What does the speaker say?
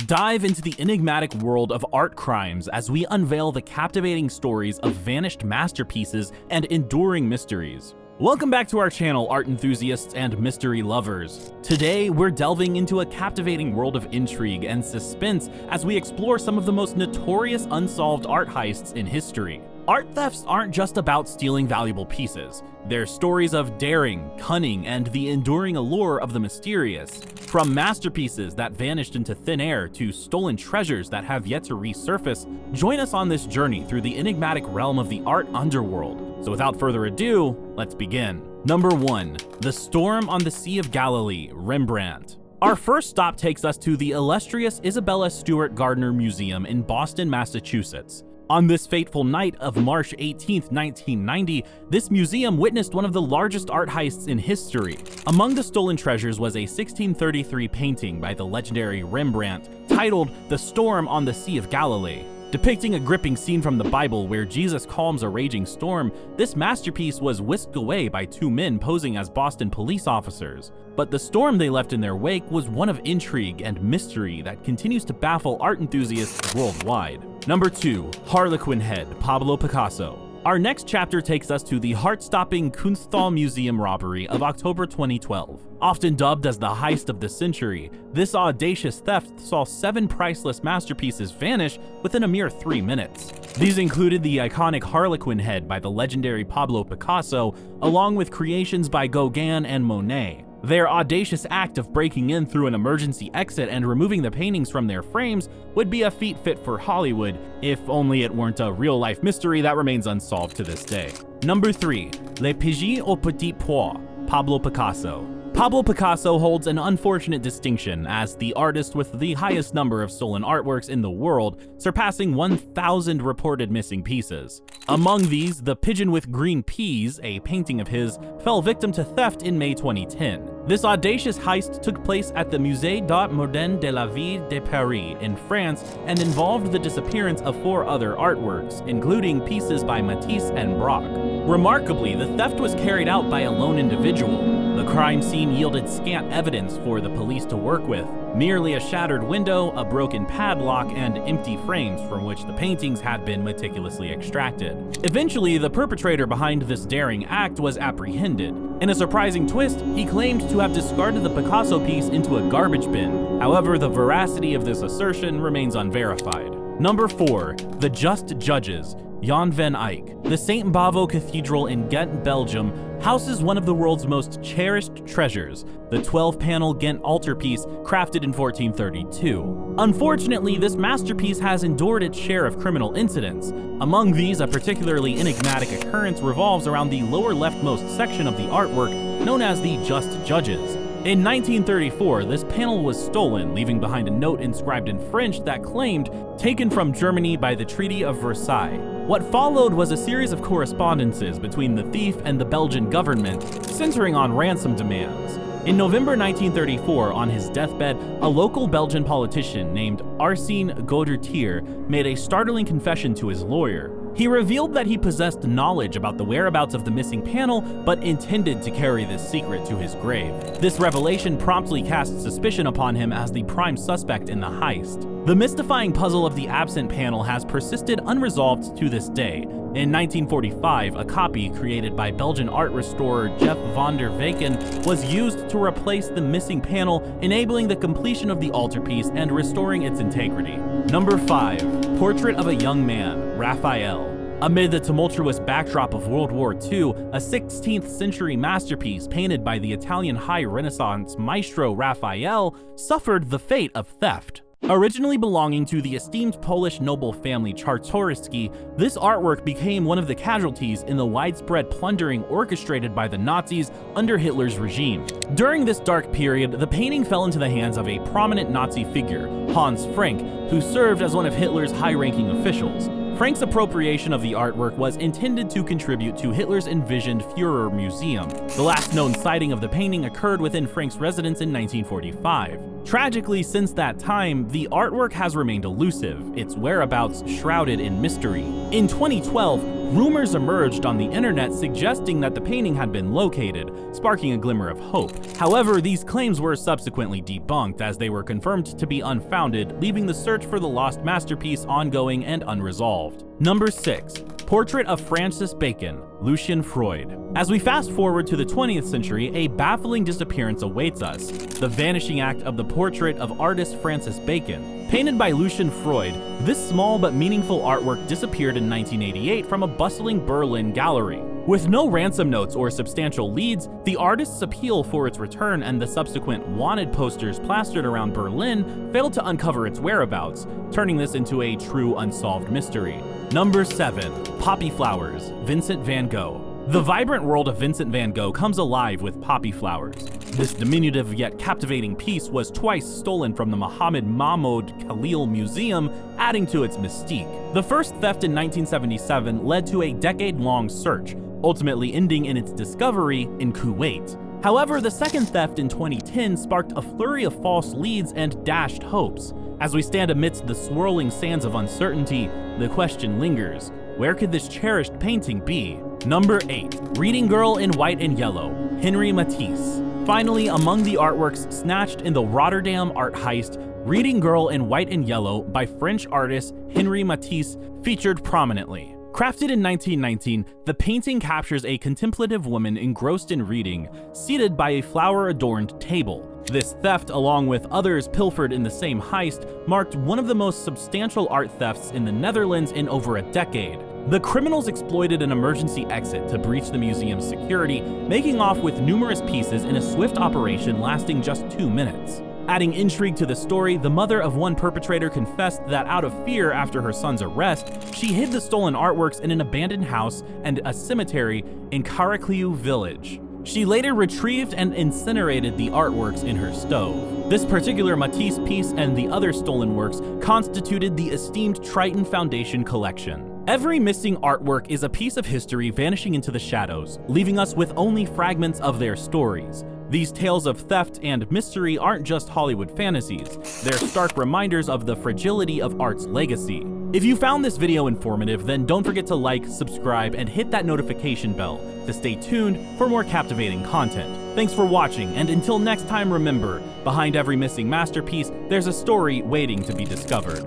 Dive into the enigmatic world of art crimes as we unveil the captivating stories of vanished masterpieces and enduring mysteries. Welcome back to our channel, art enthusiasts and mystery lovers. Today, we're delving into a captivating world of intrigue and suspense as we explore some of the most notorious unsolved art heists in history. Art thefts aren't just about stealing valuable pieces. They're stories of daring, cunning, and the enduring allure of the mysterious. From masterpieces that vanished into thin air to stolen treasures that have yet to resurface, join us on this journey through the enigmatic realm of the art underworld. So without further ado, let's begin. Number 1. The Storm on the Sea of Galilee, Rembrandt. Our first stop takes us to the illustrious Isabella Stewart Gardner Museum in Boston, Massachusetts. On this fateful night of March 18, 1990, this museum witnessed one of the largest art heists in history. Among the stolen treasures was a 1633 painting by the legendary Rembrandt titled The Storm on the Sea of Galilee. Depicting a gripping scene from the Bible where Jesus calms a raging storm, this masterpiece was whisked away by two men posing as Boston police officers. But the storm they left in their wake was one of intrigue and mystery that continues to baffle art enthusiasts worldwide. Number 2. Harlequin Head, Pablo Picasso. Our next chapter takes us to the heart-stopping Kunsthal Museum robbery of October 2012. Often dubbed as the heist of the century, this audacious theft saw 7 priceless masterpieces vanish within a mere 3 minutes. These included the iconic Harlequin Head by the legendary Pablo Picasso, along with creations by Gauguin and Monet. Their audacious act of breaking in through an emergency exit and removing the paintings from their frames would be a feat fit for Hollywood, if only it weren't a real-life mystery that remains unsolved to this day. Number 3. Les Pigeons aux Petits Pois, Pablo Picasso. Pablo Picasso holds an unfortunate distinction as the artist with the highest number of stolen artworks in the world, surpassing 1,000 reported missing pieces. Among these, the pigeon with green peas, a painting of his, fell victim to theft in May 2010. This audacious heist took place at the Musée d'Art Moderne de la Ville de Paris in France and involved the disappearance of 4 other artworks, including pieces by Matisse and Braque. Remarkably, the theft was carried out by a lone individual. The crime scene yielded scant evidence for the police to work with, merely a shattered window, a broken padlock, and empty frames from which the paintings had been meticulously extracted. Eventually, the perpetrator behind this daring act was apprehended. In a surprising twist, he claimed to have discarded the Picasso piece into a garbage bin. However, the veracity of this assertion remains unverified. Number 4. The Just Judges, Jan van Eyck. The St. Bavo Cathedral in Ghent, Belgium, houses one of the world's most cherished treasures, the 12-panel Ghent altarpiece crafted in 1432. Unfortunately, this masterpiece has endured its share of criminal incidents. Among these, a particularly enigmatic occurrence revolves around the lower leftmost section of the artwork, known as the Just Judges. In 1934, this panel was stolen, leaving behind a note inscribed in French that claimed, "Taken from Germany by the Treaty of Versailles." What followed was a series of correspondences between the thief and the Belgian government, centering on ransom demands. In November 1934, on his deathbed, a local Belgian politician named Arsène Goedertier made a startling confession to his lawyer. He revealed that he possessed knowledge about the whereabouts of the missing panel, but intended to carry this secret to his grave. This revelation promptly cast suspicion upon him as the prime suspect in the heist. The mystifying puzzle of the absent panel has persisted unresolved to this day. In 1945, a copy created by Belgian art restorer Jeff van der Weken was used to replace the missing panel, enabling the completion of the altarpiece and restoring its integrity. Number 5. Portrait of a Young Man, Raphael. Amid the tumultuous backdrop of World War II, a 16th century masterpiece painted by the Italian High Renaissance maestro Raphael suffered the fate of theft. Originally belonging to the esteemed Polish noble family Czartoryski, this artwork became one of the casualties in the widespread plundering orchestrated by the Nazis under Hitler's regime. During this dark period, the painting fell into the hands of a prominent Nazi figure, Hans Frank, who served as one of Hitler's high-ranking officials. Frank's appropriation of the artwork was intended to contribute to Hitler's envisioned Führer Museum. The last known sighting of the painting occurred within Frank's residence in 1945. Tragically, since that time, the artwork has remained elusive, its whereabouts shrouded in mystery. In 2012, Rumors emerged on the internet suggesting that the painting had been located, sparking a glimmer of hope. However, these claims were subsequently debunked as they were confirmed to be unfounded, leaving the search for the lost masterpiece ongoing and unresolved. Number 6. Portrait of Francis Bacon, Lucian Freud. As we fast forward to the 20th century, a baffling disappearance awaits us, the vanishing act of the portrait of artist Francis Bacon. Painted by Lucian Freud, this small but meaningful artwork disappeared in 1988 from a bustling Berlin gallery. With no ransom notes or substantial leads, the artist's appeal for its return and the subsequent wanted posters plastered around Berlin failed to uncover its whereabouts, turning this into a true unsolved mystery. Number 7. Poppy Flowers, Vincent van Gogh. The vibrant world of Vincent van Gogh comes alive with poppy flowers. This diminutive yet captivating piece was twice stolen from the Mohammed Mahmoud Khalil Museum, adding to its mystique. The first theft in 1977 led to a decade-long search, ultimately ending in its discovery in Kuwait. However, the second theft in 2010 sparked a flurry of false leads and dashed hopes. As we stand amidst the swirling sands of uncertainty, the question lingers: where could this cherished painting be? Number 8. Reading Girl in White and Yellow, Henri Matisse. Finally, among the artworks snatched in the Rotterdam art heist, Reading Girl in White and Yellow by French artist Henri Matisse featured prominently. Crafted in 1919, the painting captures a contemplative woman engrossed in reading, seated by a flower-adorned table. This theft, along with others pilfered in the same heist, marked one of the most substantial art thefts in the Netherlands in over a decade. The criminals exploited an emergency exit to breach the museum's security, making off with numerous pieces in a swift operation lasting just 2 minutes. Adding intrigue to the story, the mother of one perpetrator confessed that out of fear after her son's arrest, she hid the stolen artworks in an abandoned house and a cemetery in Karacliu village. She later retrieved and incinerated the artworks in her stove. This particular Matisse piece and the other stolen works constituted the esteemed Triton Foundation collection. Every missing artwork is a piece of history vanishing into the shadows, leaving us with only fragments of their stories. These tales of theft and mystery aren't just Hollywood fantasies, they're stark reminders of the fragility of art's legacy. If you found this video informative, then don't forget to like, subscribe, and hit that notification bell to stay tuned for more captivating content. Thanks for watching, and until next time, remember, behind every missing masterpiece, there's a story waiting to be discovered.